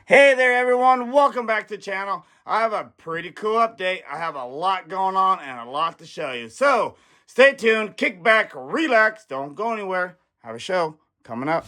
Hey there everyone, welcome back to the channel. I have a pretty cool update. I have a lot going on and a lot to show you. So stay tuned, kick back, relax, don't go anywhere. Have a show coming up.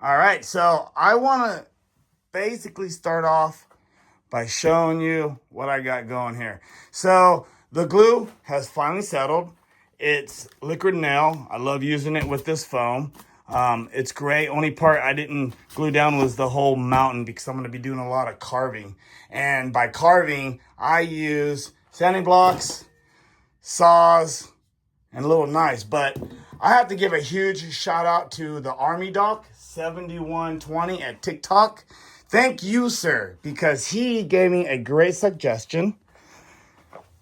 All right, so I want to basically start off by showing you what I got going here. So the glue has finally settled. It's liquid nail. I love using it with this foam. It's great. Only part I didn't glue down was the whole mountain because I'm going to be doing a lot of carving. And by carving, I use sanding blocks, saws, and little knives. But I have to give a huge shout out to the Army Doc 7120 at TikTok. Thank you, sir, because he gave me a great suggestion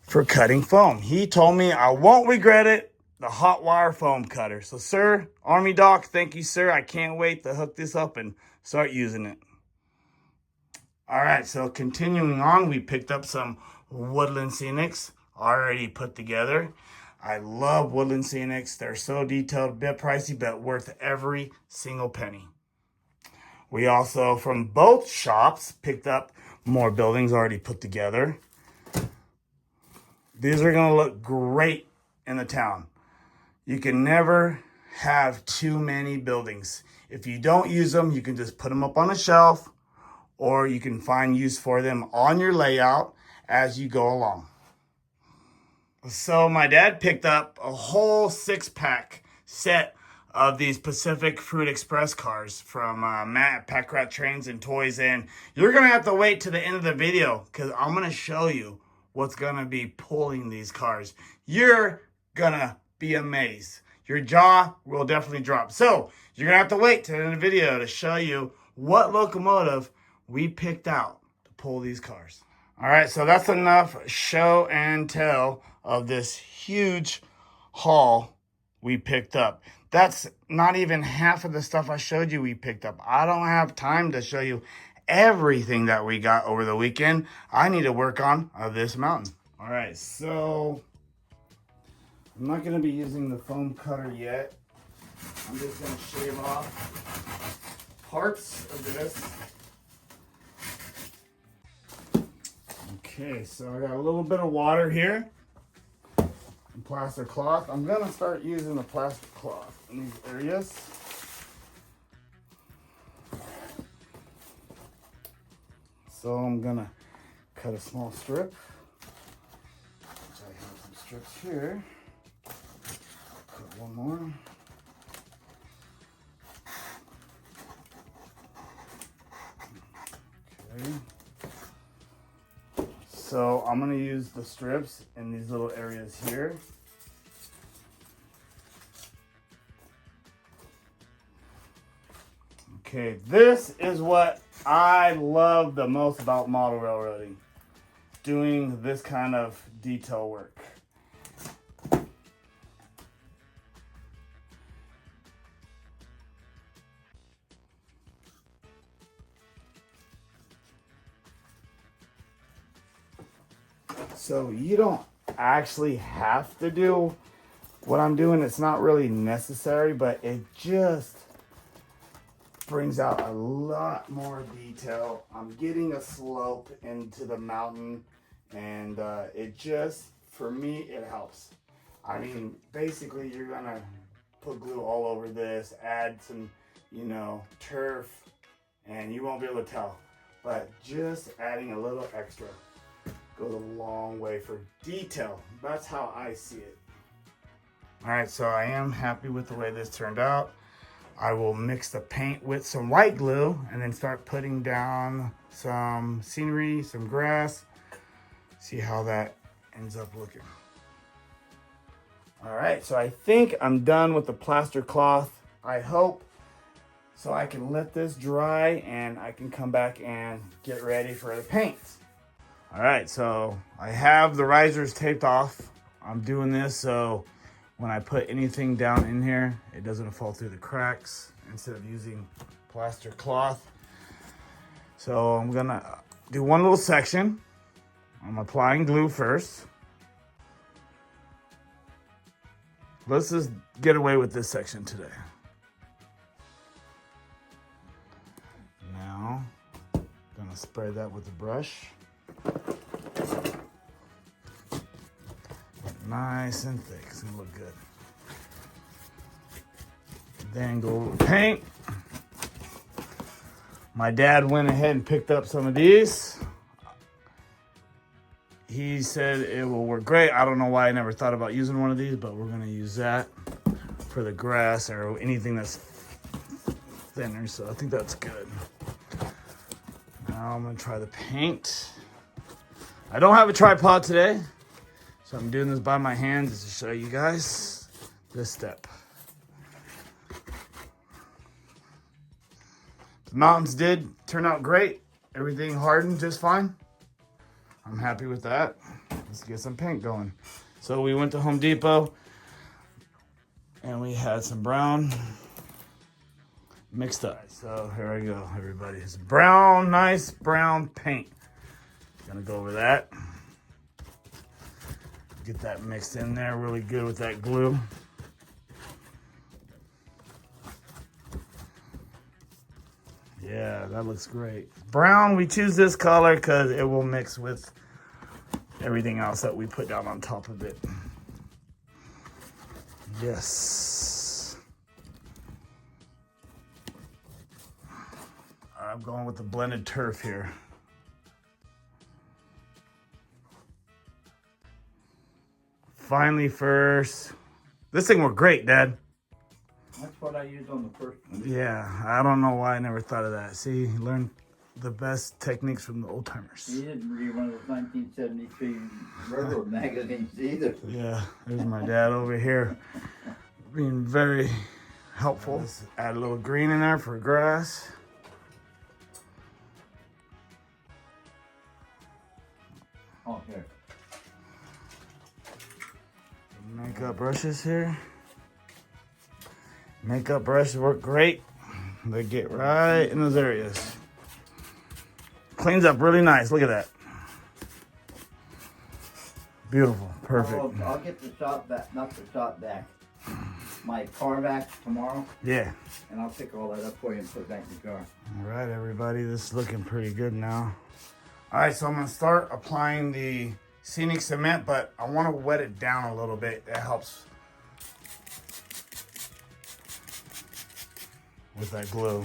for cutting foam. He told me I won't regret it, the hot wire foam cutter. So, sir, Army Doc, thank you, sir. I can't wait to hook this up and start using it. All right, so continuing on, we picked up some Woodland Scenics already put together. I love Woodland Scenics. They're so detailed, a bit pricey, but worth every single penny. We also, from both shops, picked up more buildings already put together. These are going to look great in the town. You can never have too many buildings. If you don't use them, you can just put them up on a shelf, or you can find use for them on your layout as you go along. So my dad picked up a whole 6-pack set of these Pacific Fruit Express cars from Matt at Pack Rat Trains and Toys. And you're going to have to wait to the end of the video because I'm going to show you what's going to be pulling these cars. You're going to be amazed. Your jaw will definitely drop. So you're going to have to wait to the end of the video to show you what locomotive we picked out to pull these cars. All right, so that's enough show and tell of this huge haul we picked up. That's not even half of the stuff I showed you we picked up. I don't have time to show you everything that we got over the weekend. I need to work on this mountain. All right, so I'm not going to be using the foam cutter yet. I'm just going to shave off parts of this. Okay, so I got a little bit of water here and plaster cloth. I'm going to start using the plaster cloth in these areas. So I'm going to cut a small strip, which I have some strips here. Cut one more. Okay. So I'm going to use the strips in these little areas here. Okay, this is what I love the most about model railroading. Doing this kind of detail work. So you don't actually have to do what I'm doing. It's not really necessary, but it just brings out a lot more detail. I'm getting a slope into the mountain, and it just, for me, it helps. I mean, basically, you're gonna put glue all over this, add some, turf, and you won't be able to tell. But just adding a little extra goes a long way for detail. That's how I see it. All right, so I am happy with the way this turned out. I will mix the paint with some white glue and then start putting down some scenery, some grass. See how that ends up looking. All right, so I think I'm done with the plaster cloth, I hope. So I can let this dry and I can come back and get ready for the paint. All right, so I have the risers taped off I'm doing this so when I put anything down in here, it doesn't fall through the cracks instead of using plaster cloth. So I'm gonna do one little section. I'm applying glue first. Let's just get away with this section today. Now, gonna spray that with a brush. Nice and thick, it's gonna look good. Then go with paint. My dad went ahead and picked up some of these. He said it will work great. I don't know why I never thought about using one of these, but we're gonna use that for the grass or anything that's thinner, so I think that's good. Now I'm gonna try the paint. I don't have a tripod today, so I'm doing this by my hands just to show you guys this step. The mountains did turn out great. Everything hardened just fine. I'm happy with that. Let's get some paint going. So we went to Home Depot and we had some brown mixed up. So here I go, everybody. It's brown, nice brown paint. Gonna go over that. Get that mixed in there really good with that glue. Yeah, that looks great. Brown, we choose this color because it will mix with everything else that we put down on top of it. Yes. I'm going with the blended turf here. Finally first. This thing worked great, Dad. That's what I used on the first one. Yeah, I don't know why I never thought of that. See, learn the best techniques from the old timers. He didn't read one of those 1973 railroad magazines either. Yeah, there's my dad over here being very helpful. Let's add a little green in there for grass. Oh, here. Makeup brushes here. Makeup brushes work great. They get right in those areas. Cleans up really nice. Look at that. Beautiful. Perfect. I'll get the shop back, not the shop vac, my car vac tomorrow. Yeah. And I'll pick all that up for you and put it back in the car. All right, everybody. This is looking pretty good now. All right, so I'm going to start applying the scenic cement, but I want to wet it down a little bit. That helps with that glue.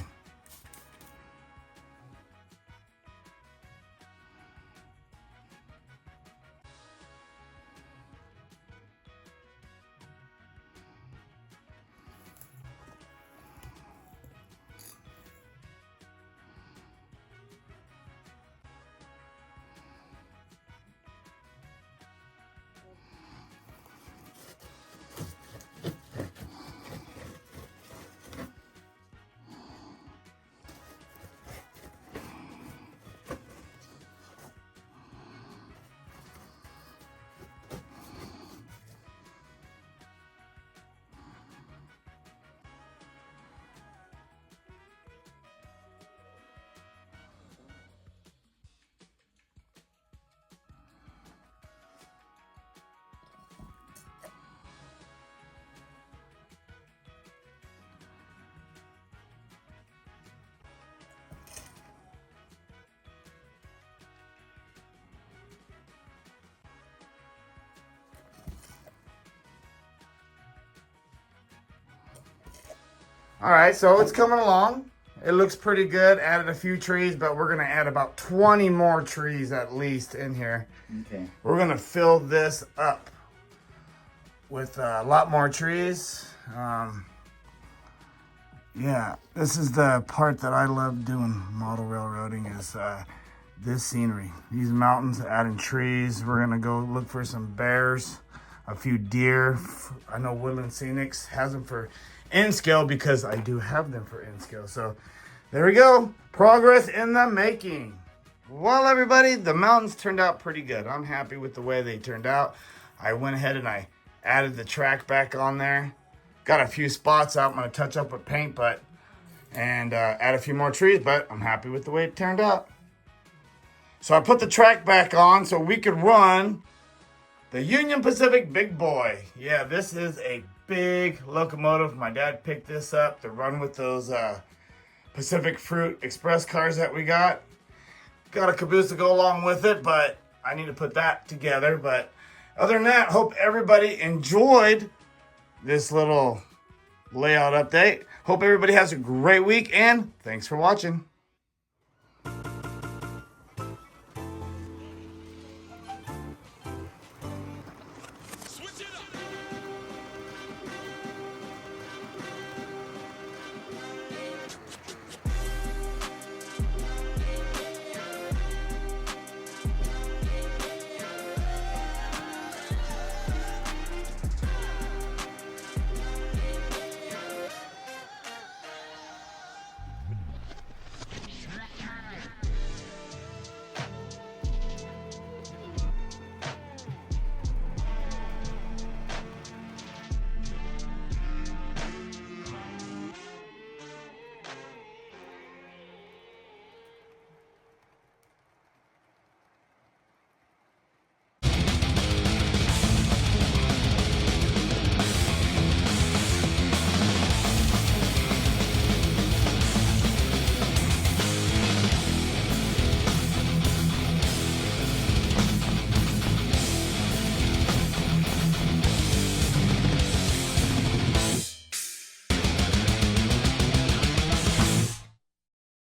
All right, so it's coming along. It looks pretty good. Added a few trees, but we're gonna add about 20 more trees at least in here. Okay. We're gonna fill this up with a lot more trees. Yeah, this is the part that I love doing model railroading is this scenery. These mountains, adding trees. We're gonna go look for some bears, a few deer. I know Woodland Scenics has them for N-scale because I do have them for N-scale. So there we go. Progress in the making. Well, everybody, the mountains turned out pretty good. I'm happy with the way they turned out. I went ahead and I added the track back on there. Got a few spots out I'm going to touch up with paint, and add a few more trees, but I'm happy with the way it turned out. So I put the track back on so we could run the Union Pacific Big Boy. Yeah, this is a big locomotive. My dad picked this up to run with those Pacific Fruit Express cars that we got. Got a caboose to go along with it, but I need to put that together. But other than that, hope everybody enjoyed this little layout update. Hope everybody has a great week, and thanks for watching.